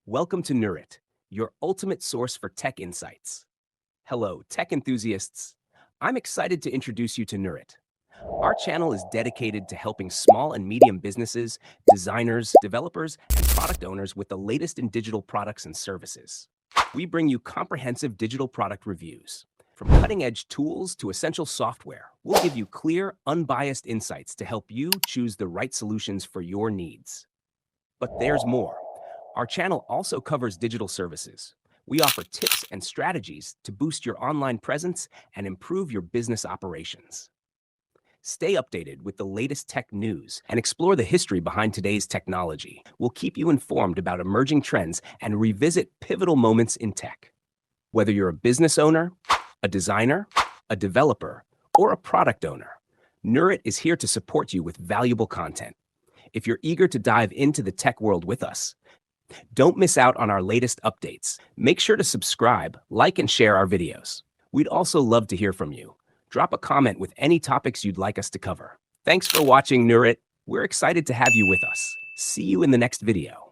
Welcome to Nurit, your ultimate source for tech insights. Hello, tech enthusiasts. I'm excited to introduce you to Nurit. Our channel is dedicated to helping small and medium businesses, designers, developers, and product owners with the latest in digital products and services. We bring you comprehensive digital product reviews. From cutting-edge tools to essential software, we'll give you clear, unbiased insights to help you choose the right solutions for your needs. But there's more. Our channel also covers digital services. We offer tips and strategies to boost your online presence and improve your business operations. Stay updated with the latest tech news and explore the history behind today's technology. We'll keep you informed about emerging trends and revisit pivotal moments in tech. Whether you're a business owner, a designer, a developer, or a product owner, Nurit is here to support you with valuable content. If you're eager to dive into the tech world with us, don't miss out on our latest updates. Make sure to subscribe, like, and share our videos. We'd also love to hear from you. Drop a comment with any topics you'd like us to cover. Thanks for watching, Nurit. We're excited to have you with us. See you in the next video.